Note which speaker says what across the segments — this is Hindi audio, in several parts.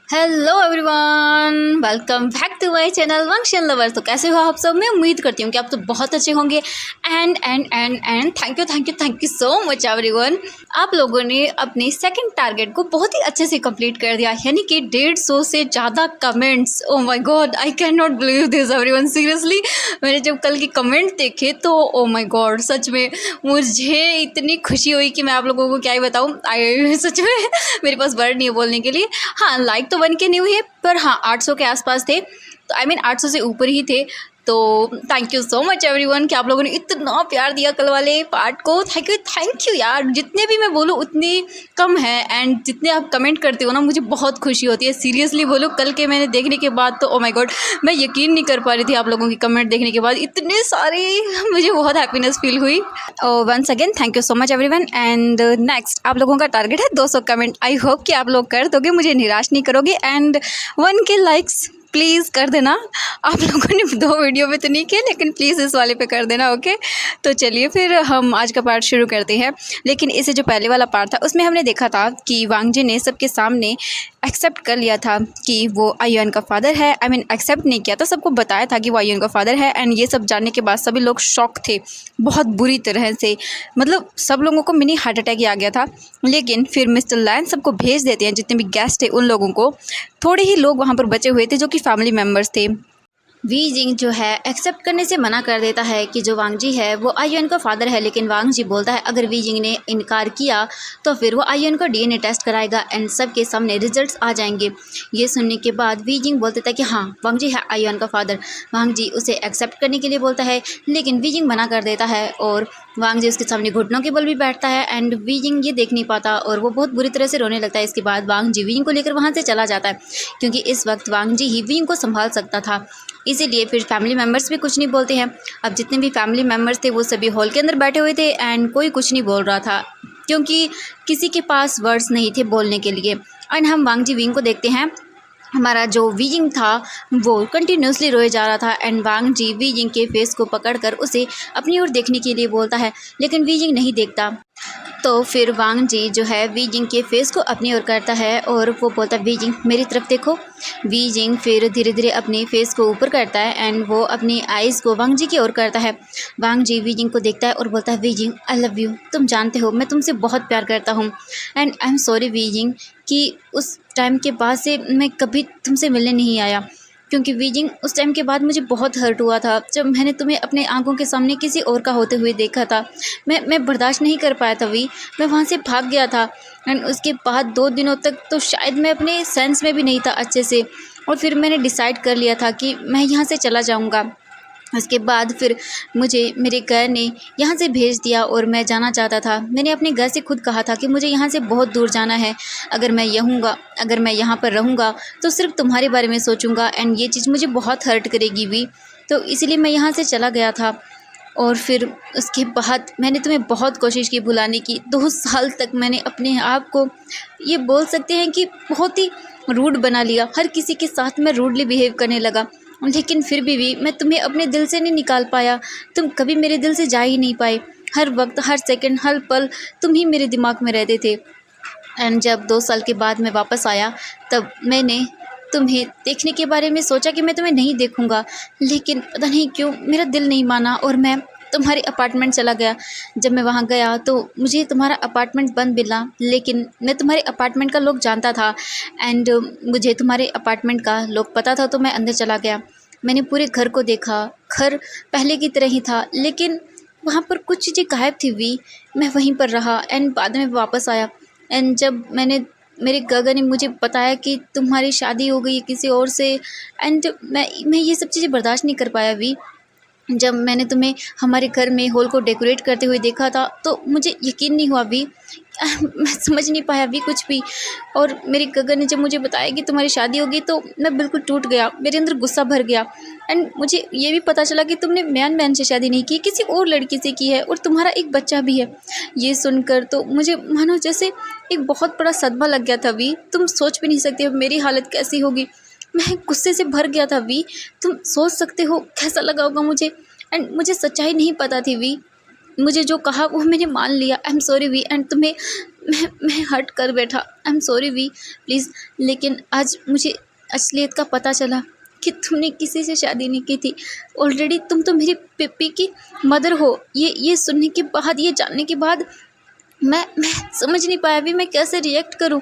Speaker 1: Hello everyone, welcome back to my channel Vanshian lovers. तो कैसे हो आप सब? मैं उम्मीद करती हूँ कि आप तो बहुत अच्छे होंगे। And thank you so much everyone. आप लोगों ने अपने सेकंड टारगेट को बहुत ही अच्छे से कंप्लीट कर दिया, यानी कि 150 से ज़्यादा comments. Oh my God, I can not believe this everyone. Seriously मैंने जब कल के कमेंट देखे तो ओह माय गॉड, सच में मुझे इतनी खुशी हुई कि मैं आप लोगों को क्या ही बताऊँ। आई सच में मेरे पास वर्ड नहीं है बोलने के लिए। हाँ, लाइक तो 1K नहीं हुई है, पर हाँ 800 के आसपास थे, तो आई मीन 800 से ऊपर ही थे। तो thank you so much everyone कि आप लोगों ने इतना प्यार दिया कल वाले पार्ट को। थैंक यू यार। जितने भी मैं बोलूँ उतनी कम है, एंड जितने आप कमेंट करते हो ना, मुझे बहुत खुशी होती है। सीरियसली बोलो, कल के मैंने देखने के बाद तो ओ माय गॉड, मैं यकीन नहीं कर पा रही थी। आप लोगों की कमेंट देखने के बाद इतने सारे मुझे बहुत हैप्पीनेस फील हुई। Once again thank you so much everyone. And next आप लोगों का टारगेट है 200 कमेंट। आई होप कि आप लोग कर दोगे, मुझे निराश नहीं करोगे। एंड 1K लाइक्स प्लीज़ कर देना। आप लोगों ने 2 वीडियो पे तो नहीं किया, लेकिन प्लीज़ इस वाले पे कर देना। ओके, तो चलिए फिर हम आज का पार्ट शुरू करते हैं। लेकिन इसे जो पहले वाला पार्ट था उसमें हमने देखा था कि वांग जी ने सबके सामने एक्सेप्ट कर लिया था कि वो आयुन का फादर है। आई मीन एक्सेप्ट नहीं किया था, सबको बताया था कि वो आयुन का फादर है। एंड ये सब जानने के बाद सभी लोग शॉक थे बहुत बुरी तरह से। मतलब सब लोगों को मिनी हार्ट अटैक ही आ गया था। लेकिन फिर मिस्टर लैन सबको भेज देते हैं, जितने भी गेस्ट थे उन लोगों को। थोड़े ही लोग वहाँ पर बचे हुए थे जो कि फैमिली मेम्बर्स थे। वी जिंग जो है एक्सेप्ट करने से मना कर देता है कि जो वांग जी है वो आयुन का फादर है। लेकिन वांग जी बोलता है अगर वी जिंग ने इनकार किया तो फिर वो आयुन का DNA टेस्ट कराएगा एंड सबके सामने रिजल्ट्स आ जाएंगे। ये सुनने के बाद वी जिंग बोल देता है कि हाँ वांग जी है आयुन का फादर। वांग जी उसे एक्सेप्ट करने के लिए बोलता है, लेकिन वी जिंग मना कर देता है और वांग जी उसके सामने घुटनों के बल भी बैठता है। एंड वी जिंग ये देख नहीं पाता और वो बहुत बुरी तरह से रोने लगता है। इसके बाद वांग जी वी जिंग को लेकर वहाँ से चला जाता है, क्योंकि इस वक्त वांग जी ही वी जिंग को संभाल सकता था। इसीलिए फिर फैमिली मेम्बर्स भी कुछ नहीं बोलते हैं। अब जितने भी फैमिली मेम्बर्स थे वो सभी हॉल के अंदर बैठे हुए थे एंड कोई कुछ नहीं बोल रहा था, क्योंकि किसी के पास वर्ड्स नहीं थे बोलने के लिए। एंड हम वांग जी विंग को देखते हैं। हमारा जो वीजिंग था वो कंटिन्यूसली रोए जा रहा था एंड वांग जी वीजिंग के फेस को पकड़कर उसे अपनी ओर देखने के लिए बोलता है, लेकिन वीजिंग नहीं देखता। तो फिर वांग जी जो है वीजिंग के फेस को अपनी ओर करता है और वो बोलता है वीजिंग मेरी तरफ देखो। वीजिंग फिर धीरे धीरे अपने फेस को ऊपर करता है एंड वो अपनी आइज़ को वांग जी की ओर करता है। वांग जी वीजिंग को देखता है और बोलता है वीजिंग आई लव यू, तुम जानते हो मैं तुमसे बहुत प्यार करता हूँ। And I am sorry wheezing कि उस टाइम के बाद से मैं कभी तुमसे मिलने नहीं आया, क्योंकि वीजिंग उस टाइम के बाद मुझे बहुत हर्ट हुआ था जब मैंने तुम्हें अपने आंखों के सामने किसी और का होते हुए देखा था। मैं बर्दाश्त नहीं कर पाया था मैं वहाँ से भाग गया था। एंड उसके बाद 2 दिनों तक तो शायद मैं अपने सेंस में भी नहीं था अच्छे से, और फिर मैंने डिसाइड कर लिया था कि मैं यहाँ से चला जाऊँगा। उसके बाद फिर मुझे मेरे घर ने यहाँ से भेज दिया और मैं जाना चाहता था। मैंने अपने घर से खुद कहा था कि मुझे यहाँ से बहुत दूर जाना है। अगर मैं यहाँ पर रहूँगा तो सिर्फ तुम्हारे बारे में सोचूंगा एंड ये चीज़ मुझे बहुत हर्ट करेगी भी, तो इसीलिए मैं यहाँ से चला गया था। और फिर उसके बाद मैंने तुम्हें बहुत कोशिश की भुलाने की। 2 साल तक मैंने अपने आप को ये बोल सकते हैं कि बहुत ही रूड बना लिया। हर किसी के साथ मैं रूडली बिहेव करने लगा, लेकिन फिर भी मैं तुम्हें अपने दिल से नहीं निकाल पाया। तुम कभी मेरे दिल से जा ही नहीं पाए। हर वक्त, हर सेकंड, हर पल तुम ही मेरे दिमाग में रहते थे। एंड जब 2 साल के बाद मैं वापस आया तब मैंने तुम्हें देखने के बारे में सोचा कि मैं तुम्हें नहीं देखूंगा, लेकिन पता नहीं क्यों मेरा दिल नहीं माना और मैं तुम्हारे अपार्टमेंट चला गया। जब मैं वहाँ गया तो मुझे तुम्हारा अपार्टमेंट बंद मिला, लेकिन मैं तुम्हारे अपार्टमेंट का लॉक जानता था एंड मुझे तुम्हारे अपार्टमेंट का लॉक पता था, तो मैं अंदर चला गया। मैंने पूरे घर को देखा। घर पहले की तरह ही था, लेकिन वहाँ पर कुछ चीज़ें गायब थी मैं वहीं पर रहा एंड बाद में वापस आया। एंड जब मेरे गगा ने मुझे बताया कि तुम्हारी शादी हो गई है किसी और से, एंड मैं ये सब चीज़ें बर्दाश्त नहीं कर पाया जब मैंने तुम्हें हमारे घर में हॉल को डेकोरेट करते हुए देखा था तो मुझे यकीन नहीं हुआ मैं समझ नहीं पाया कुछ भी। और मेरे गगन ने जब मुझे बताया कि तुम्हारी शादी होगी तो मैं बिल्कुल टूट गया, मेरे अंदर गुस्सा भर गया। एंड मुझे ये भी पता चला कि तुमने म्यान बहन से शादी नहीं की, किसी और लड़की से की है और तुम्हारा एक बच्चा भी है। ये सुनकर तो मुझे मानो जैसे एक बहुत बड़ा सदमा लग गया था तुम सोच भी नहीं सकते हो मेरी हालत कैसी होगी। मैं गुस्से से भर गया था तुम सोच सकते हो कैसा लगा होगा मुझे। एंड मुझे सच्चाई नहीं पता थी मुझे जो कहा वो मैंने मान लिया। आई एम सॉरी एंड तुम्हें मैं हट कर बैठा। I am sorry Wei, please. लेकिन आज मुझे असलियत का पता चला कि तुमने किसी से शादी नहीं की थी। ऑलरेडी तुम तो मेरी पिप्पी की मदर हो। ये सुनने के बाद, ये जानने के बाद मैं समझ नहीं पाया भी मैं कैसे रिएक्ट करूं।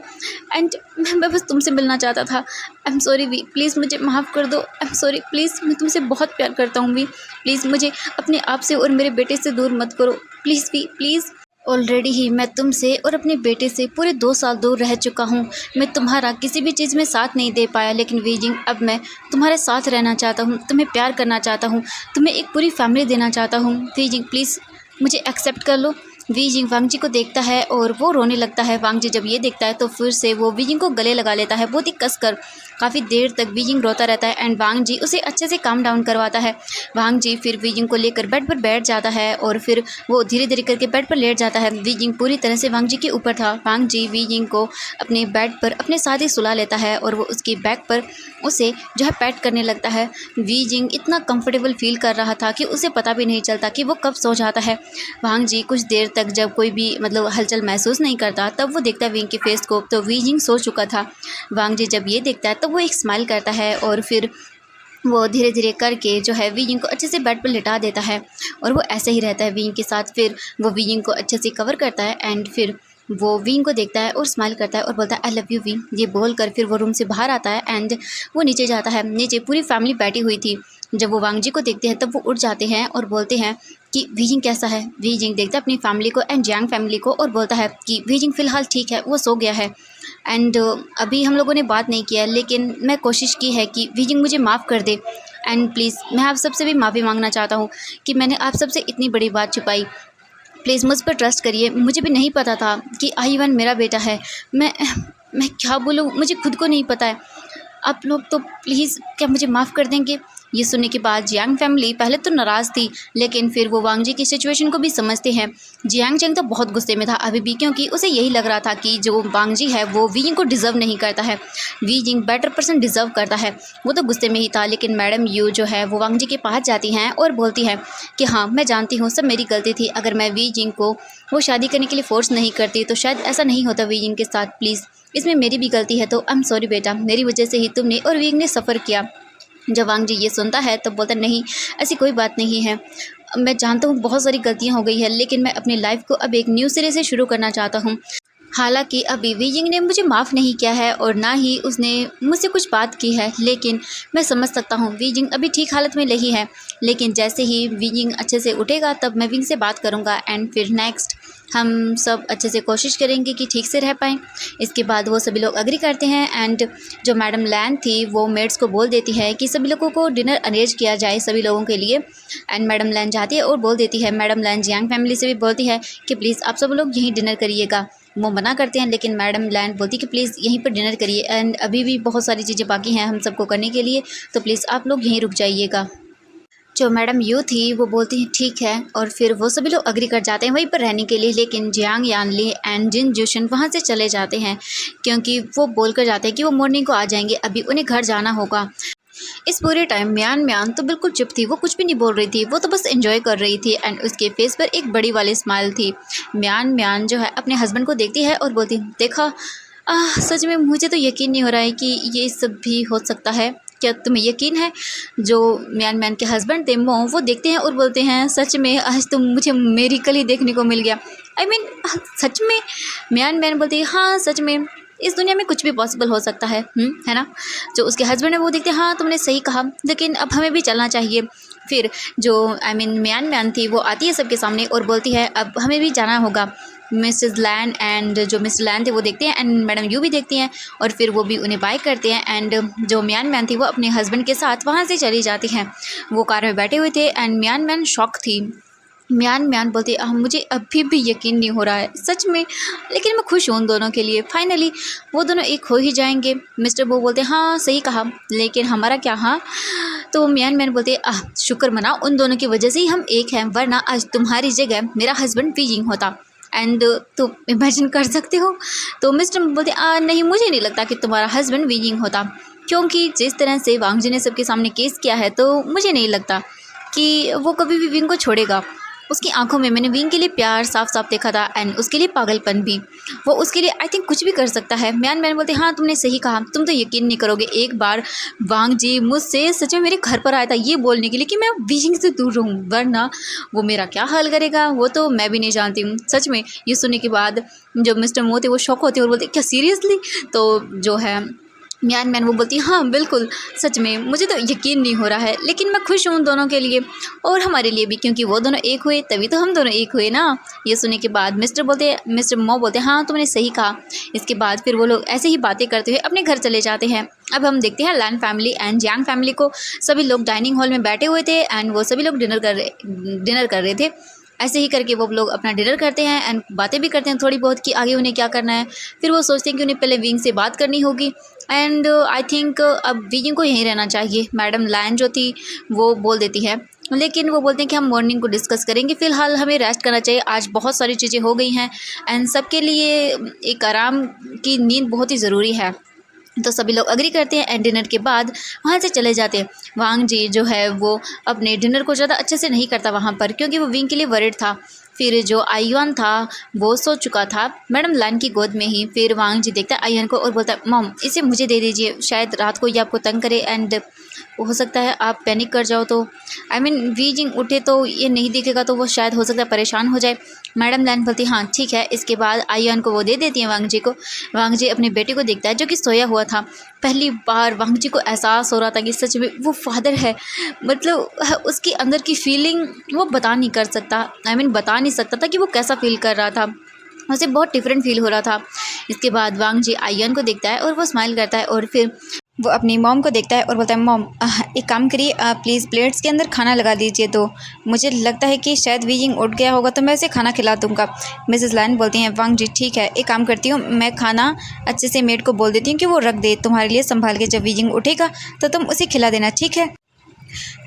Speaker 1: एंड मैं बस तुमसे मिलना चाहता था। I am sorry Wei, please मुझे माफ़ कर दो। I am sorry, please. मैं तुमसे बहुत प्यार करता हूँ वी, प्लीज़ मुझे अपने आप से और मेरे बेटे से दूर मत करो, प्लीज़ वी, प्लीज़। ऑलरेडी ही मैं तुमसे और अपने बेटे से पूरे 2 साल दूर रह चुका हूँ। मैं तुम्हारा किसी भी चीज़ में साथ नहीं दे पाया, लेकिन वीजिंग अब मैं तुम्हारे साथ रहना चाहता हूँ, तुम्हें प्यार करना चाहता हूँ, तुम्हें एक पूरी फैमिली देना चाहता हूँ। वीजिंग प्लीज़ मुझे एक्सेप्ट कर लो। वीजिंग वांग जी को देखता है और वो रोने लगता है। वांग जी जब ये देखता है तो फिर से वो वीजिंग को गले लगा लेता है बहुत ही कसकर। काफ़ी देर तक वीजिंग रोता रहता है एंड वांग जी उसे अच्छे से काम डाउन करवाता है। वांग जी फिर वीजिंग को लेकर बेड पर बैठ जाता है और फिर वो धीरे धीरे करके बेड पर लेट जाता है। वीजिंग पूरी तरह से वांग जी के ऊपर था। वांग जी वीजिंग को अपने बेड पर अपने साथ ही सुला लेता है और वो उसकी बैक पर उसे जो है पैट करने लगता है। वीजिंग इतना कंफर्टेबल फील कर रहा था कि उसे पता भी नहीं चलता कि वो कब सो जाता है। वांग जी कुछ देर तक जब कोई भी हलचल महसूस नहीं करता तब वो देखता है विंग के फेस को, तो वीजिंग सो चुका था। वांग जी जब ये देखता है तो वो एक स्माइल करता है और फिर वो धीरे धीरे करके जो है वीजिंग को अच्छे से बेड पर लिटा देता है और वो ऐसे ही रहता है वीजिंग के साथ। फिर वो वीजिंग को अच्छे से कवर करता है एंड फिर वो वीन को देखता है और स्माइल करता है और बोलता है आई लव यू वीन। ये बोलकर फिर वो रूम से बाहर आता है एंड वो नीचे जाता है। नीचे पूरी फैमिली बैठी हुई थी। जब वो वांग जी को देखते हैं तब वो उठ जाते हैं और बोलते हैं कि वीजिंग कैसा है। वीजिंग देखता है अपनी फैमिली को एंड जियांग फैमिली को और बोलता है कि वीजिंग फ़िलहाल ठीक है, वो सो गया है एंड अभी हम लोगों ने बात नहीं किया, लेकिन मैं कोशिश की है कि वीजिंग मुझे माफ़ कर दे एंड प्लीज़ मैं आप सबसे भी माफ़ी मांगना चाहता हूँ कि मैंने आप सबसे इतनी बड़ी बात छुपाई। प्लीज़ मुझ पर ट्रस्ट करिए। मुझे भी नहीं पता था कि आईवन मेरा बेटा है। मैं क्या बोलूँ, मुझे खुद को नहीं पता है। आप लोग तो प्लीज़ क्या मुझे माफ़ कर देंगे। ये सुनने के बाद जियांग फैमिली पहले तो नाराज़ थी, लेकिन फिर वो वांग जी की सिचुएशन को भी समझते हैं। जियांग चैंग तो बहुत गुस्से में था अभी भी, क्योंकि उसे यही लग रहा था कि जो वांग जी है वो वीजिंग को डिज़र्व नहीं करता है। वीजिंग बेटर पर्सन डिज़र्व करता है। वो तो गुस्से में ही था, लेकिन मैडम यू जो है वो वांग जी के पास जाती हैं और बोलती हैं कि हाँ मैं जानती हूँ सब मेरी गलती थी। अगर मैं वीजिंग को वो शादी करने के लिए फ़ोर्स नहीं करती तो शायद ऐसा नहीं होता वीजिंग के साथ। प्लीज़ इसमें मेरी भी गलती है, तो आई एम सॉरी बेटा, मेरी वजह से ही तुमने और वीग ने सफ़र किया। जब वांग जी ये सुनता है तो बोलता नहीं ऐसी कोई बात नहीं है। मैं जानता हूँ बहुत सारी गलतियाँ हो गई है, लेकिन मैं अपनी लाइफ को अब एक न्यू सिरे से शुरू करना चाहता हूँ। हालांकि अभी वीजिंग ने मुझे माफ़ नहीं किया है और ना ही उसने मुझसे कुछ बात की है, लेकिन मैं समझ सकता हूँ वीजिंग अभी ठीक हालत में नहीं है। लेकिन जैसे ही वीजिंग अच्छे से उठेगा तब मैं विंग से बात करूँगा एंड फिर नेक्स्ट हम सब अच्छे से कोशिश करेंगे कि ठीक से रह पाएँ। इसके बाद वो सभी लोग एग्री करते हैं एंड जो मैडम लैन थी वो मेड्स को बोल देती है कि सभी लोगों को डिनर अरेंज किया जाए सभी लोगों के लिए। एंड मैडम लैन जाती है और बोल देती है, मैडम लैन जियांग फैमिली से भी बोलती है कि प्लीज़ आप सब लोग यहीं डिनर करिएगा। वो मना करते हैं, लेकिन मैडम लैन बोलती कि प्लीज़ यहीं पर डिनर करिए एंड अभी भी बहुत सारी चीज़ें बाकी हैं हम सबको करने के लिए, तो प्लीज़ आप लोग यहीं रुक जाइएगा। जो मैडम यू थी वो बोलती हैं ठीक है और फिर वो सभी लोग एग्री कर जाते हैं वहीं पर रहने के लिए। लेकिन जियांग यानली एंड जिन जूशन वहाँ से चले जाते हैं, क्योंकि वो बोल कर जाते हैं कि वो मॉर्निंग को आ जाएंगे, अभी उन्हें घर जाना होगा। इस पूरे टाइम म्यान म्यान तो बिल्कुल चुप थी, वो कुछ भी नहीं बोल रही थी, वो तो बस एंजॉय कर रही थी एंड उसके फेस पर एक बड़ी वाली स्माइल थी। म्यान म्यान जो है अपने हस्बैंड को देखती है और बोलती देखा सच में मुझे तो यकीन नहीं हो रहा है कि ये सब भी हो सकता है। क्या तुम्हें यकीन है? जो म्यान म्यान के हस्बैंड थे वो देखते हैं और बोलते हैं सच में आज तो मुझे मेरिकल ही देखने को मिल गया। आई मीन सच में? म्यान म्यान बोलती है हाँ सच में, इस दुनिया में कुछ भी पॉसिबल हो सकता है ना। जो उसके हस्बैंड है वो देखते हैं हाँ तुमने सही कहा, लेकिन अब हमें भी चलना चाहिए। फिर जो म्यान म्यान थी वो आती है सबके सामने और बोलती है अब हमें भी जाना होगा। मिसेस लैन एंड जो मिस्टर लैन थे वो देखते हैं एंड मैडम यू भी देखती हैं और फिर वो भी उन्हें बाय करते हैं एंड जो म्यान म्यान थी वो अपने हस्बैंड के साथ वहाँ से चली जाती हैं। वो कार में बैठे हुए थे एंड म्यान म्यान शॉक थी। म्यान म्यान बोलती मुझे अभी भी यकीन नहीं हो रहा है सच में, लेकिन मैं खुश हूँ उन दोनों के लिए, फाइनली वो दोनों एक हो ही जाएंगे। मिस्टर वो बोलते हाँ सही कहा, लेकिन हमारा क्या? हाँ तो म्यान म्यान बोलते शुक्र मनाओ उन दोनों की वजह से ही हम एक हैं, वरना आज तुम्हारी जगह मेरा हस्बैंड वीजिंग होता एंड तो इमेजिन कर सकते हो। तो मिस्टर बोलते नहीं मुझे नहीं लगता कि तुम्हारा हस्बैंड वीजिंग होता, क्योंकि जिस तरह से वांग जी ने सबके सामने केस किया है तो मुझे नहीं लगता कि वो कभी भी विंग को छोड़ेगा। उसकी आंखों में मैंने विंग के लिए प्यार साफ साफ देखा था एंड उसके लिए पागलपन भी। वो उसके लिए आई थिंक कुछ भी कर सकता है। मैन बोलते हाँ तुमने सही कहा, तुम तो यकीन नहीं करोगे, एक बार वांग जी मुझसे सच में मेरे घर पर आया था ये बोलने के लिए कि मैं विंग से दूर रहूँ, वरना वो मेरा क्या हाल करेगा वो तो मैं भी नहीं जानती हूँ। सच में ये सुनने के बाद जो मिस्टर मो थे वो शॉक होते और बोलते क्या सीरियसली? तो जो है मैन वो बोलती हाँ बिल्कुल, सच में मुझे तो यकीन नहीं हो रहा है, लेकिन मैं खुश हूँ दोनों के लिए और हमारे लिए भी, क्योंकि वो दोनों एक हुए तभी तो हम दोनों एक हुए ना। ये सुनने के बाद मिस्टर मो बोलते हाँ तुमने सही कहा। इसके बाद फिर वो लोग ऐसे ही बातें करते हुए अपने घर चले जाते हैं। अब हम देखते हैं लैन फैमिली एंड जियांग फैमिली को। सभी लोग डाइनिंग हॉल में बैठे हुए थे एंड वो सभी लोग डिनर कर रहे थे। ऐसे ही करके वो लोग अपना डिनर करते हैं एंड बातें भी करते हैं थोड़ी बहुत कि आगे उन्हें क्या करना है। फिर वो सोचते हैं कि उन्हें पहले विंग से बात करनी होगी एंड आई थिंक अब विंग को यहीं रहना चाहिए। मैडम लैन जो थी वो बोल देती है, लेकिन वो बोलते हैं कि हम मॉर्निंग को डिस्कस करेंगे, फ़िलहाल हमें रेस्ट करना चाहिए, आज बहुत सारी चीज़ें हो गई हैं एंड सबके लिए एक आराम की नींद बहुत ही ज़रूरी है। तो सभी लोग अग्री करते हैं एंड डिनर के बाद वहाँ से चले जाते हैं। वांग जी जो है वो अपने डिनर को ज़्यादा अच्छे से नहीं करता वहाँ पर, क्योंकि वो विंग के लिए वरिड था। फिर जो आयुआन था वो सो चुका था मैडम लैन की गोद में ही। फिर वांग जी देखता है आयुआन को और बोलता है मॉम इसे मुझे दे दीजिए, शायद रात को ये आपको तंग करे एंड हो सकता है आप पैनिक कर जाओ, तो आई मीन वीजिंग उठे तो ये नहीं दिखेगा तो वो शायद हो सकता है परेशान हो जाए। मैडम लैन बोलती हाँ ठीक है। इसके बाद आयुआन को वो दे देती हैं वांग जी को। वांग जी अपने बेटे को देखता है जो कि सोया हुआ था। पहली बार वांग जी को एहसास हो रहा था कि सच में वो फादर है, मतलब उसके अंदर की फीलिंग वो बता नहीं कर सकता, आई मीन बता नहीं सकता था कि वो कैसा फील कर रहा था, उसे बहुत डिफरेंट फील हो रहा था। इसके बाद वांग जी आयुआन को देखता है और वो स्माइल करता है और फिर वो अपनी मॉम को देखता है और बोलता है मॉम एक काम करिए प्लीज़ प्लेट्स के अंदर खाना लगा दीजिए, तो मुझे लगता है कि शायद वीजिंग उठ गया होगा तो मैं उसे खाना खिला दूँगा। मिसेस लैन बोलती हैं वांग जी ठीक है, एक काम करती हूँ मैं खाना अच्छे से मेड को बोल देती हूँ कि वो रख दे तुम्हारे लिए संभाल के, जब वीजिंग उठेगा तो तुम उसे खिला देना, ठीक है।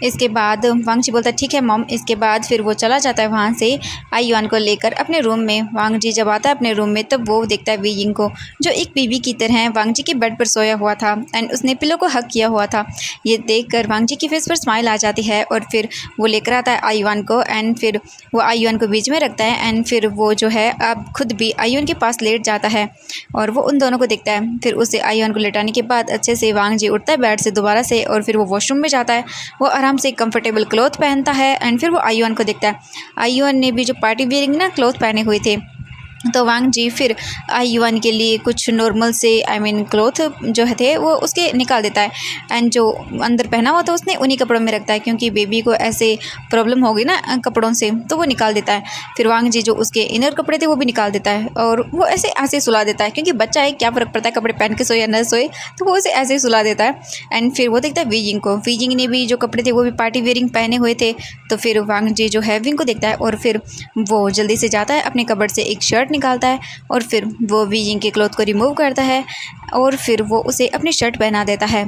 Speaker 1: इसके बाद वांग जी बोलता है ठीक है मॉम। इसके बाद फिर वो चला जाता है वहाँ से आयुआन को लेकर अपने रूम में। वांग जी जब आता है अपने रूम में तब वो देखता है वीजिंग को जो एक बीबी की तरह वांग जी के बेड पर सोया हुआ था एंड उसने पिलो को हक किया हुआ था। ये देखकर वांग जी की फेस पर स्माइल आ जाती है और फिर वो लेकर आता है आयुआन को एंड फिर वो आयुआन को बीच में रखता है एंड फिर वो जो है अब खुद भी आयुआन के पास लेट जाता है और वो उन दोनों को देखता है। फिर उसे आयुआन को लेटाने के बाद अच्छे से वांग जी उठता है बेड से दोबारा से और फिर वो वॉशरूम में जाता है। वो आराम से कंफर्टेबल क्लॉथ पहनता है एंड फिर वो आयुआन को देखता है। आयुआन ने भी जो पार्टी वेयरिंग ना क्लॉथ पहने हुए थे, तो वांग जी फिर आयुआन के लिए कुछ नॉर्मल से आई मीन क्लॉथ जो थे वो उसके निकाल देता है एंड जो अंदर पहना हुआ था उसने उन्हीं कपड़ों में रखता है, क्योंकि बेबी को ऐसे प्रॉब्लम होगी ना कपड़ों से, तो वो निकाल देता है। फिर वांग जी जो उसके इनर कपड़े थे वो भी निकाल देता है और वो ऐसे सुला देता है, क्योंकि बच्चा है क्या फ़र्क पड़ता है कपड़े पहन के सोए या न सोए, तो वो उसे ऐसे ही सुला देता है। एंड फिर वो देखता है वीजिंग को। वीजिंग ने भी जो कपड़े थे वो भी पार्टी वेयरिंग पहने हुए थे, तो फिर वांग जी जो है विंग को देखता है और फिर वो जल्दी से जाता है अपने कपड़ से एक शर्ट निकालता है और फिर वो वीजिंग के क्लॉथ को रिमूव करता है और फिर वो उसे अपनी शर्ट पहना देता है।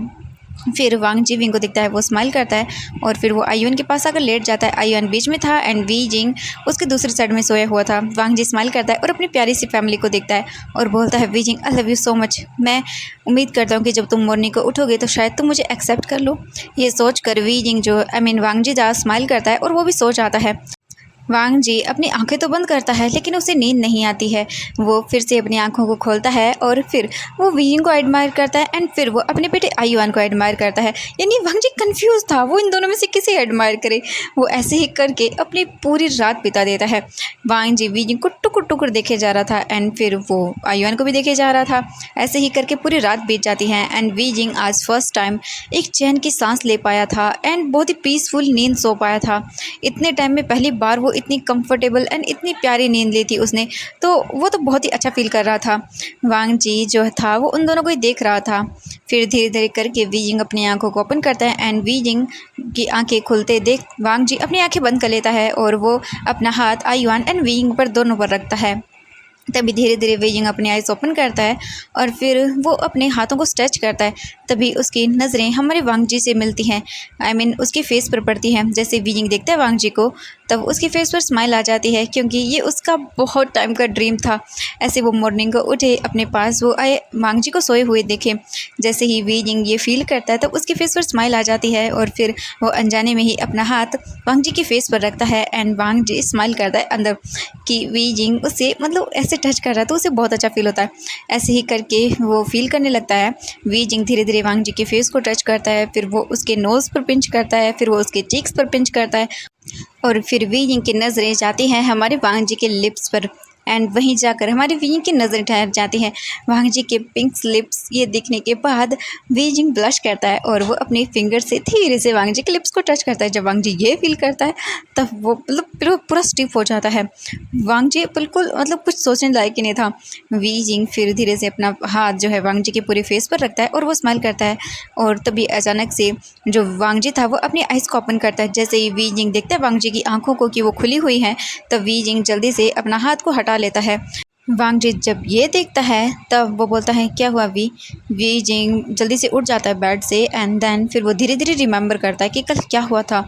Speaker 1: फिर वांग जी विंग को दिखता है, वो स्माइल करता है और फिर वो आयुआन के पास आकर लेट जाता है। आयुआन बीच में था एंड वीजिंग उसके दूसरी साइड में सोया हुआ था। वांग जी स्माइल करता है और अपनी प्यारी सी फैमिली को देखता है और बोलता है wheezing I love you so much, मैं उम्मीद करता हूँ कि जब तुम मॉर्निंग को उठोगे तो शायद तुम मुझे एक्सेप्ट कर लो। ये सोच कर वीजिंग जो I mean Wang ji smile करता है और वो भी सो जाता है। वांग जी अपनी आंखें तो बंद करता है लेकिन उसे नींद नहीं आती है। वो फिर से अपनी आंखों को खोलता है और फिर वो वीजिंग को एडमायर करता है एंड फिर वो अपने बेटे आयुआन को एडमायर करता है। यानी वांग जी कंफ्यूज था वो इन दोनों में से किसे एडमायर करे। वो ऐसे ही करके अपनी पूरी रात बिता देता है। वांग जी वीजिंग को टुकुर टुकुर देखे जा रहा था एंड फिर वो आयुआन को भी देखे जा रहा था। ऐसे ही करके पूरी रात बीत जाती है एंड वीजिंग आज फर्स्ट टाइम एक चैन की सांस ले पाया था एंड बहुत ही पीसफुल नींद सो पाया था। इतने टाइम में पहली बार वो इतनी कंफर्टेबल एंड इतनी प्यारी नींद ली थी उसने, तो वो तो बहुत ही अच्छा फील कर रहा था। वांग जी जो था वो उन दोनों को ही देख रहा था। फिर धीरे धीरे करके वीजिंग अपनी आंखों को ओपन करता है एंड वीजिंग की आंखें खुलते देख वांग जी अपनी आंखें बंद कर लेता है और वो अपना हाथ आयुआन एंड वीजिंग पर दोनों पर रखता है। तभी धीरे धीरे वीजिंग अपनी आइज़ ओपन करता है और फिर वो अपने हाथों को स्ट्रेच करता है। तभी उसकी नज़रें हमारे वांग जी से मिलती हैं, आई मीन उसके फेस पर पड़ती हैं। जैसे वीजिंग देखता है वांग जी को तब उसके फेस पर स्माइल आ जाती है, क्योंकि ये उसका बहुत टाइम का ड्रीम था। ऐसे वो मॉर्निंग को उठे, अपने पास वो आए, वांग जी को सोए हुए देखे। जैसे ही वी जिंग ये फील करता है तब उसके फेस पर स्माइल आ जाती है, और फिर वो अनजाने में ही अपना हाथ वांग जी के फेस पर रखता है एंड वांग जी स्माइल करता है अंदर कि वी जिंग उससे मतलब ऐसे टच कर रहा है, तो उसे बहुत अच्छा फील होता है। ऐसे ही करके वो फील करने लगता है। वी जिंग धीरे धीरे वांग जी के फेस को टच करता है, फिर वो उसके नोज़ पर पिंच करता है, फिर वो उसके चीक्स पर पिंच करता है, और फिर वी जिंग की नज़रें जाती हैं हमारे वांग जी के लिप्स पर, एंड वहीं जाकर हमारे वी जिंग की नज़रें ठहर जाती हैं वांग जी के पिंक लिप्स। ये देखने के बाद वी जिंग ब्लश करता है और वो अपने फिंगर से धीरे से वांग जी के लिप्स को टच करता है। जब वांग जी ये फील करता है तब वो मतलब पूरा स्टिफ हो जाता है। वांग जी बिल्कुल मतलब कुछ सोचने लायक ही नहीं था। वी जिंग फिर धीरे से अपना हाथ जो है वांग जी के पूरे फेस पर रखता है और वो स्माइल करता है, और तभी अचानक से जो वांग जी था वो अपनी आइज़ को ओपन करता है। जैसे ही वी जिंग देखता है वांग जी की आंखों को कि वो खुली हुई हैं, तब वी जिंग जल्दी से अपना हाथ को हटा लेता है। वांग जी जब ये देखता है तब वो बोलता है क्या हुआ वी जिंग जल्दी से उठ जाता है बेड से, एंड देन फिर वो धीरे धीरे रिमेंबर करता है कि कल क्या हुआ था।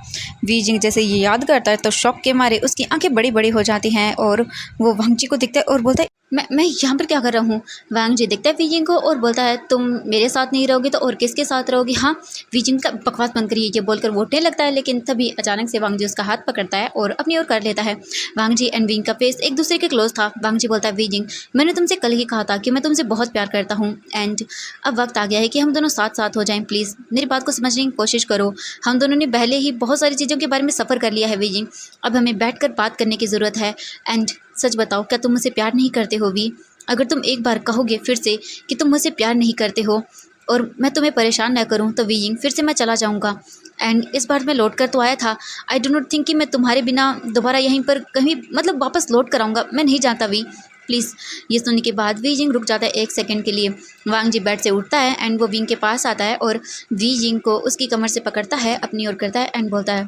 Speaker 1: वी जिंग जैसे ये याद करता है तो शॉक के मारे उसकी आंखें बड़ी बड़ी हो जाती हैं, और वो वांग जी को देखता है और बोलता है मैं यहाँ पर क्या कर रहा हूँ। वांग जी देखता है वी जिंग को और बोलता है तुम मेरे साथ नहीं रहोगे तो और किसके साथ रहोगी। हाँ, वी जिंग का बकवास बंद करिए, ये बोलकर वो उठने लगता है, लेकिन तभी अचानक से वांग जी उसका हाथ पकड़ता है और अपनी ओर कर लेता है। वांग जी एंड विंग का फेस एक दूसरे के क्लोज था। वांग जी बोलता है वी जिंग, मैंने तुमसे कल ही कहा था कि मैं तुमसे बहुत प्यार करता हूँ, एंड अब वक्त आ गया है कि हम दोनों साथ साथ हो जाएं। प्लीज़ मेरी बात को समझने की कोशिश करो। हम दोनों ने पहले ही बहुत सारी चीज़ों के बारे में सफ़र कर लिया है वी जिंग, अब हमें बैठकर बात करने की ज़रूरत है। एंड सच बताओ, क्या तुम मुझसे प्यार नहीं करते हो वी? अगर तुम एक बार कहोगे फिर से कि तुम मुझसे प्यार नहीं करते हो और मैं तुम्हें परेशान न करूं, तो वी जिंग फिर से मैं चला जाऊंगा। एंड इस बार मैं लौट कर तो आया था। आई डो नॉट थिंक कि मैं तुम्हारे बिना दोबारा यहीं पर कहीं मतलब वापस लौट कर आऊँगा। मैं नहीं जानता वी, प्लीज़। ये सुनने के बाद वी जिंग रुक जाता है एक सेकंड के लिए। वांग जी बेड से उठता है एंड वो विंग के पास आता है और वी जिंग को उसकी कमर से पकड़ता है, अपनी ओर करता है एंड बोलता है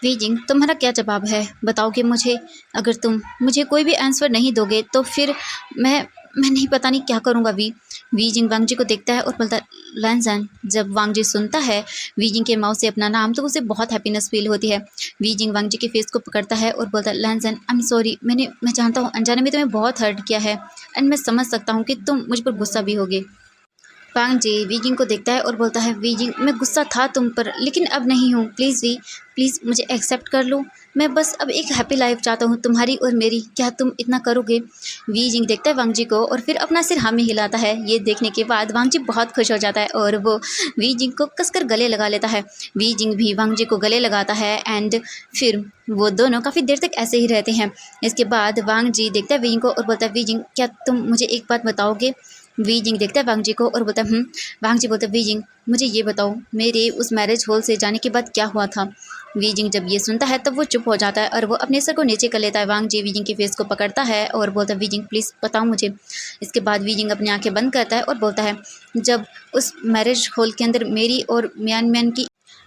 Speaker 1: वी जिंग, तुम्हारा क्या जवाब है, बताओगे मुझे? अगर तुम मुझे कोई भी आंसर नहीं दोगे तो फिर मैं नहीं पता नहीं क्या करूँगा वी जिंग वांग जी को देखता है और बोलता है लैंजन। जब वांग जी सुनता है वी जिंग के माउथ से अपना नाम तो उसे बहुत हैप्पीनेस फील होती है। वी जिंग वांग जी के फेस को पकड़ता है और बोलता है लैंजन, आई एम सॉरी, मैं जानता हूँ अनजाने में तुम्हें बहुत हर्ट किया है, एंड मैं समझ सकता हूँ कि तुम मुझ पर गुस्सा भी होगे। वांग जी वी जिंग को देखता है और बोलता है वी जिंग, मैं गुस्सा था तुम पर लेकिन अब नहीं हूँ। प्लीज़ वी, प्लीज़ मुझे एक्सेप्ट कर लो। मैं बस अब एक हैप्पी लाइफ चाहता हूँ तुम्हारी और मेरी, क्या तुम इतना करोगे? वी जिंग देखता है वांग जी को और फिर अपना सिर हाँ में हिलाता है। ये देखने के बाद वांग जी बहुत खुश हो जाता है और वो वी जिंग को कसकर गले लगा लेता है। वी जिंग भी वांग जी को गले लगाता है एंड फिर वो दोनों काफ़ी देर तक ऐसे ही रहते हैं। इसके बाद वांग जी देखता है वी जिंग को और बोलता है वी जिंग, क्या तुम मुझे एक बात बताओगे? वी जिंग देखता है वांग जी को और बोलता है वांग जी बोलता है वी जिंग, मुझे ये बताओ मेरे उस मैरिज हॉल से जाने के बाद क्या हुआ था? वी जिंग जब ये सुनता है तब वो चुप हो जाता है और वो अपने सर को नीचे कर लेता है। वांग जी वी जिंग के फेस को पकड़ता है और बोलता है वी जिंग, प्लीज़ बताओ मुझे। इसके बाद वी जिंग अपनी आंखें बंद करता है और बोलता है जब उस मैरिज हॉल के अंदर मेरी और म्यान म्यान की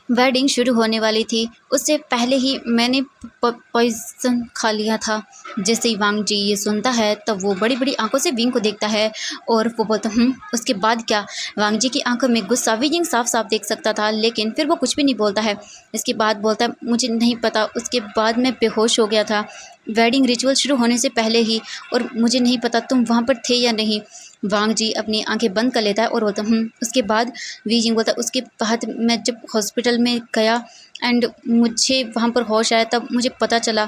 Speaker 1: वेडिंग शुरू होने वाली थी उससे पहले ही मैंने पॉइजन खा लिया था। जैसे ही वांग जी ये सुनता है तब वो बड़ी बड़ी आंखों से विंग को देखता है और वो बोलता उसके बाद क्या? वांग जी की आंखों में गुस्सा विंग साफ साफ देख सकता था, लेकिन फिर वो कुछ भी नहीं बोलता है। इसके बाद बोलता है मुझे नहीं पता, उसके बाद मैं बेहोश हो गया था वेडिंग रिचुअल शुरू होने से पहले ही, और मुझे नहीं पता तुम वहाँ पर थे या नहीं। वांग जी अपनी आंखें बंद कर लेता है और बोलता उसके बाद? वी जिंग बोलता उसके बाद मैं जब हॉस्पिटल में गया एंड मुझे वहाँ पर होश आया तब मुझे पता चला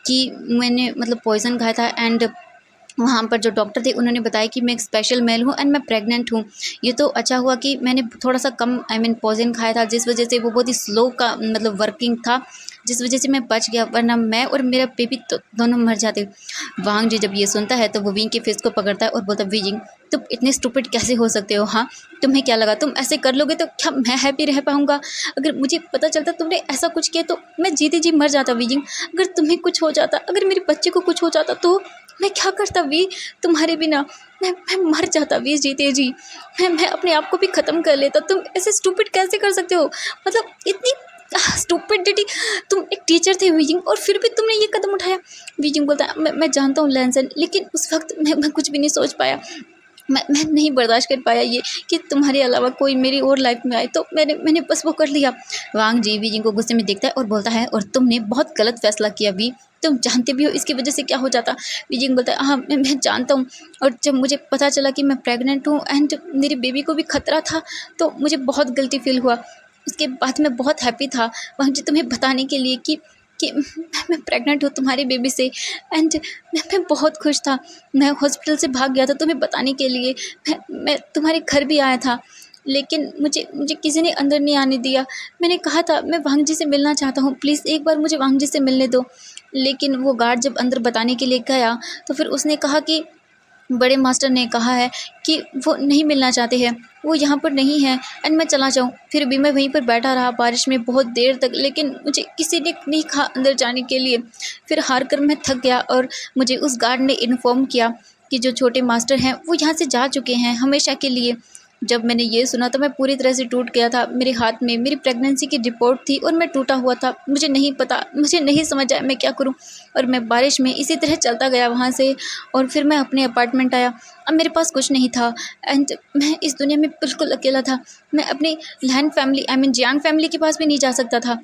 Speaker 1: कि मैंने मतलब पॉइज़न खाया था, एंड वहाँ पर जो डॉक्टर थे उन्होंने बताया कि मैं एक स्पेशल मेल हूँ एंड मैं प्रेग्नेंट हूँ। ये तो अच्छा हुआ कि मैंने थोड़ा सा कम पॉइज़न खाया था, जिस वजह से वो बहुत ही स्लो का मतलब वर्किंग था, जिस वजह से मैं बच गया, वरना मैं और मेरा बेबी तो दोनों मर जाते। वांग जी जब ये सुनता है तो वो विंग के फेस को पकड़ता है और बोलता है वी जिंग, तुम इतने स्टूपिड कैसे हो सकते हो? हाँ, तुम्हें क्या लगा तुम ऐसे कर लोगे तो क्या मैं हैप्पी रह पाऊँगा? अगर मुझे पता चलता तुमने ऐसा कुछ किया तो मैं जीते जी मर जाता वी जिंग। अगर तुम्हें कुछ हो जाता, अगर मेरे बच्चे को कुछ हो जाता तो मैं क्या करता वी? तुम्हारे बिना मैं मर जाता वी जीते जी। मैं अपने आप को भी ख़त्म कर लेता। तुम ऐसे स्टूपिड कैसे कर सकते हो? मतलब इतनी स्टूपिडिटी। तुम एक टीचर थे वी जिंग और फिर भी तुमने ये कदम उठाया। वी जिंग बोलता है मैं जानता हूँ लैंसन, लेकिन उस वक्त मैं कुछ भी नहीं सोच पाया। मैं नहीं बर्दाश्त कर पाया ये कि तुम्हारे अलावा कोई मेरी और लाइफ में आए, तो मैंने बस वो कर लिया। वांग जी वी जिंग को गुस्से में देखता है और बोलता है, और तुमने बहुत गलत फैसला किया वी, तुम जानते भी हो इसकी वजह से क्या हो जाता। वी जिंग बोलता है, हाँ मैं जानता हूँ, और जब मुझे पता चला कि मैं प्रेग्नेंट हूँ एंड मेरे बेबी को भी खतरा था, तो मुझे बहुत गिल्टी फील हुआ। उसके बाद मैं बहुत हैप्पी था वांग जी तुम्हें बताने के लिए कि मैं प्रेग्नेंट हूँ तुम्हारी बेबी से, एंड मैं बहुत खुश था। मैं हॉस्पिटल से भाग गया था तुम्हें बताने के लिए। मैं तुम्हारे घर भी आया था, लेकिन मुझे मुझे किसी ने अंदर नहीं आने दिया। मैंने कहा था मैं वांग जी से मिलना चाहता हूँ, प्लीज़ एक बार मुझे वांग जी से मिलने दो। लेकिन वो गार्ड जब अंदर बताने के लिए गया, तो फिर उसने कहा कि बड़े मास्टर ने कहा है कि वो नहीं मिलना चाहते हैं, वो यहाँ पर नहीं है, एंड मैं चला जाऊँ। फिर भी मैं वहीं पर बैठा रहा बारिश में बहुत देर तक, लेकिन मुझे किसी ने नहीं कहा अंदर जाने के लिए। फिर हार कर मैं थक गया और मुझे उस गार्ड ने इन्फॉर्म किया कि जो छोटे मास्टर हैं वो यहाँ से जा चुके हैं हमेशा के लिए। जब मैंने ये सुना तो मैं पूरी तरह से टूट गया था। मेरे हाथ में मेरी प्रेगनेंसी की रिपोर्ट थी और मैं टूटा हुआ था। मुझे नहीं पता, मुझे नहीं समझ आया मैं क्या करूं, और मैं बारिश में इसी तरह चलता गया वहाँ से, और फिर मैं अपने अपार्टमेंट आया। अब मेरे पास कुछ नहीं था एंड मैं इस दुनिया में बिल्कुल अकेला था। मैं अपनी land family I mean Jiang family के पास भी नहीं जा सकता था,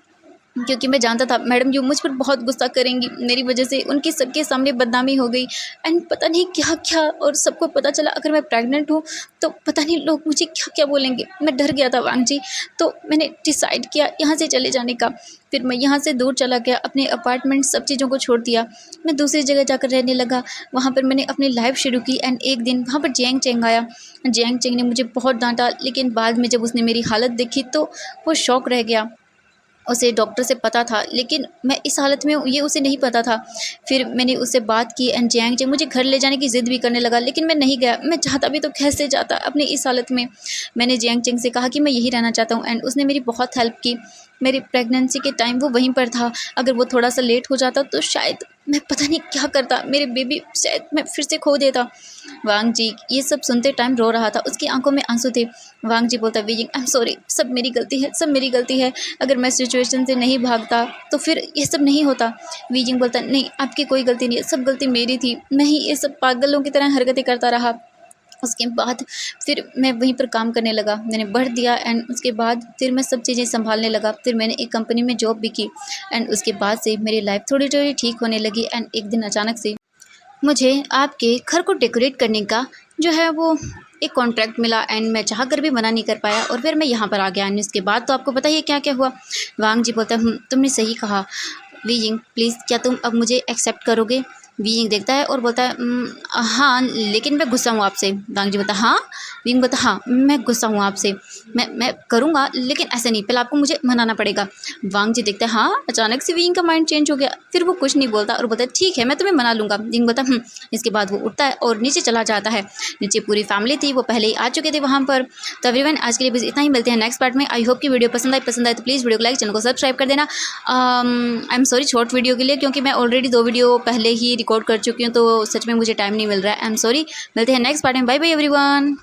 Speaker 1: क्योंकि मैं जानता था मैडम जी मुझ पर बहुत गुस्सा करेंगी, मेरी वजह से उनकी सबके सामने बदनामी हो गई एंड पता नहीं क्या क्या, और सबको पता चला अगर मैं प्रेग्नेंट हूँ तो पता नहीं लोग मुझे क्या क्या बोलेंगे। मैं डर गया था वांग जी, तो मैंने डिसाइड किया यहाँ से चले जाने का। फिर मैं यहाँ से दूर चला गया, अपने अपार्टमेंट सब चीज़ों को छोड़ दिया। मैं दूसरी जगह जाकर रहने लगा। वहाँ पर मैंने अपनी लाइफ शुरू की एंड एक दिन वहाँ पर जियांग चेंग आया। जियांग चेंग ने मुझे बहुत डांटा, लेकिन बाद में जब उसने मेरी हालत देखी तो वो शौक रह गया। उसे डॉक्टर से पता था, लेकिन मैं इस हालत में हूँ ये उसे नहीं पता था। फिर मैंने उससे बात की एंड जियांग चेंग मुझे घर ले जाने की ज़िद भी करने लगा, लेकिन मैं नहीं गया। मैं चाहता भी तो कैसे जाता अपनी इस हालत में। मैंने जियांग चेंग से कहा कि मैं यहीं रहना चाहता हूँ एंड उसने मेरी बहुत हेल्प की। मेरी प्रेगनेंसी के टाइम वो वहीं पर था। अगर वो थोड़ा सा लेट हो जाता तो शायद मैं पता नहीं क्या करता, मेरे बेबी शायद मैं फिर से खो देता। वांग जी ये सब सुनते टाइम रो रहा था, उसकी आंखों में आंसू थे। वांग जी बोलता, Wei Ying I am sorry, सब मेरी गलती है, सब मेरी गलती है। अगर मैं सिचुएशन से नहीं भागता तो फिर ये सब नहीं होता। वी जिंग बोलता, नहीं आपकी कोई गलती नहीं है, सब गलती मेरी थी, मैं ही ये सब पागलों की तरह हरकतें करता रहा। उसके बाद फिर मैं वहीं पर काम करने लगा, मैंने बढ़ दिया एंड उसके बाद फिर मैं सब चीज़ें संभालने लगा। फिर मैंने एक कंपनी में जॉब भी की एंड उसके बाद से मेरी लाइफ थोड़ी थोड़ी ठीक होने लगी। एंड एक दिन अचानक से मुझे आपके घर को डेकोरेट करने का जो है वो एक कॉन्ट्रैक्ट मिला एंड मैं चाह कर भी मना नहीं कर पाया, और फिर मैं यहाँ पर आ गया। एंड उसके बाद तो आपको पता ही है क्या क्या हुआ। वांग जी बोलता है, तुमने सही कहा वी जिंग, प्लीज़ क्या तुम अब मुझे एक्सेप्ट करोगे। वी जिंग देखता है और बोलता है, हाँ लेकिन मैं गुस्सा हूँ आपसे। वांग जी बोलता है, हाँ। वी जिंग बोलता है, हाँ मैं गुस्सा हूँ आपसे, मैं करूँगा लेकिन ऐसे नहीं, पहले आपको मुझे मनाना पड़ेगा। वांग जी देखता है, हाँ। अचानक से वी जिंग का माइंड चेंज हो गया, फिर वो कुछ नहीं बोलता और बोलता है, ठीक है मैं तुम्हें मना लूँगा। वी जिंग बोलता है, इसके बाद वो उठता है और नीचे चला जाता है। नीचे पूरी फैमिली थी, वो पहले ही आ चुके थे वहाँ पर। तो एवरीवन आज के लिए बस इतना ही, मिलते हैं नेक्स्ट पार्ट में। आई होप कि वीडियो पसंद आए तो प्लीज़ वीडियो को लाइक, चैनल को सब्सक्राइब कर देना। आई एम सॉरी शॉर्ट वीडियो के लिए, क्योंकि मैं ऑलरेडी 2 वीडियो पहले ही रिकॉर्ड कर चुकी हूँ, तो सच में मुझे टाइम नहीं मिल रहा है। I am sorry. मिलते हैं नेक्स्ट पार्ट में। Bye bye everyone.